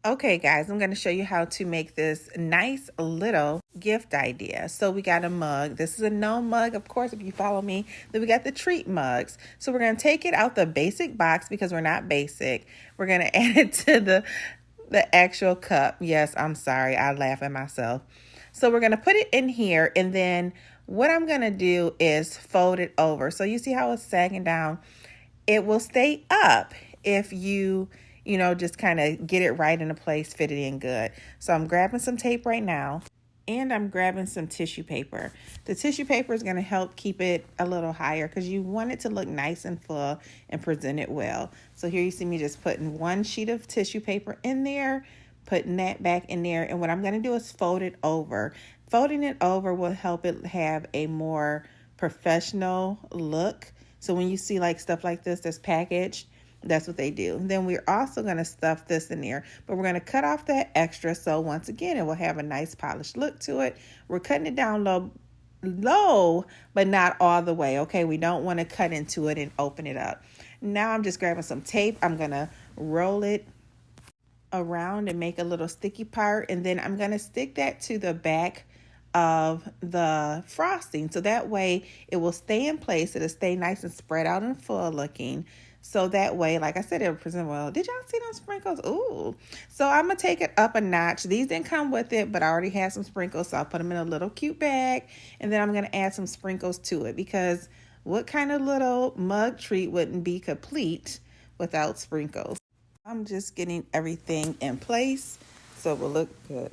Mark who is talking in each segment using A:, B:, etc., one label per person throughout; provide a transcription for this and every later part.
A: Okay, guys, I'm going to show you how to make this nice little gift idea. So we got a mug. This is a gnome mug, of course, if you follow me. Then we got the treat mugs. So we're going to take it out the basic box because we're not basic. We're going to add it to the actual cup. Yes, I'm sorry. I laugh at myself. So we're going to put it in here, and then what I'm going to do is fold it over. So you see how it's sagging down? It will stay up if you just kind of get it right in a place, fit it in good. So I'm grabbing some tape right now, and I'm grabbing some tissue paper. The tissue paper is going to help keep it a little higher because you want it to look nice and full and present it well. So here you see me just putting one sheet of tissue paper in there, putting that back in there, and what I'm going to do is fold it over. Folding it over will help it have a more professional look. So when you see like stuff like this that's packaged, that's what they do. Then we're also going to stuff this in there, but we're going to cut off that extra. So once again, it will have a nice polished look to it. We're cutting it down low, but not all the way. Okay. We don't want to cut into it and open it up. Now I'm just grabbing some tape. I'm going to roll it around and make a little sticky part. And then I'm going to stick that to the back of the frosting. So that way it will stay in place. It'll stay nice and spread out and full looking. So that way, like I said, it'll present well. Did y'all see those sprinkles? Ooh. So I'm going to take it up a notch. These didn't come with it, but I already had some sprinkles. So I'll put them in a little cute bag. And then I'm going to add some sprinkles to it because what kind of little mug treat wouldn't be complete without sprinkles? I'm just getting everything in place so it will look good.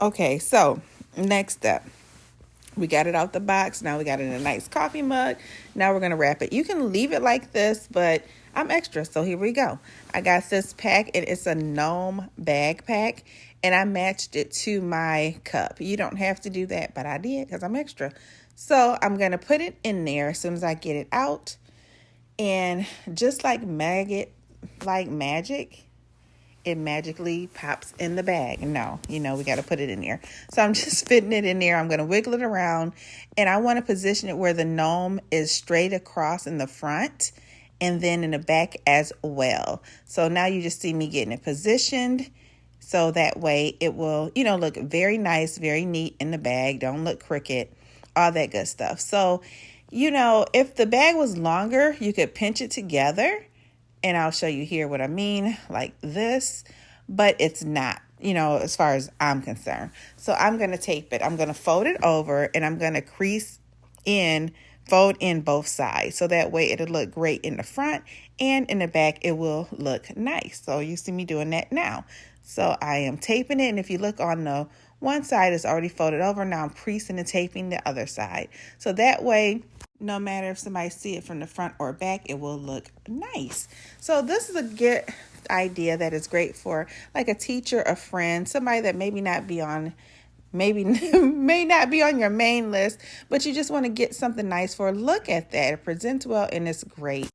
A: Okay, so next up. We got it out the box. Now we got it in a nice coffee mug. Now we're going to wrap it. You can leave it like this, but I'm extra. So here we go. I got this pack, and it's a gnome bag pack, and I matched it to my cup. You don't have to do that, but I did because I'm extra. So I'm going to put it in there as soon as I get it out. And just like magic, it magically pops in the bag. No, we got to put it in there. So I'm just fitting it in there. I'm going to wiggle it around, and I want to position it where the gnome is straight across in the front and then in the back as well. So now you just see me getting it positioned. So that way it will, look very nice, very neat in the bag. Don't look crooked, all that good stuff. So, if the bag was longer, you could pinch it together. And I'll show you here what I mean, like this, but it's not, as far as I'm concerned. So I'm going to tape it. I'm going to fold it over, and I'm going to fold in both sides. So that way it'll look great in the front, and in the back, it will look nice. So you see me doing that now. So I am taping it. And if you look on the one side, it's already folded over. Now I'm creasing and taping the other side. So that way, no matter if somebody see it from the front or back, it will look nice. So this is a good idea that is great for like a teacher, a friend, somebody that may not be on your main list, but you just want to get something nice for. Look at that. It presents well and it's great.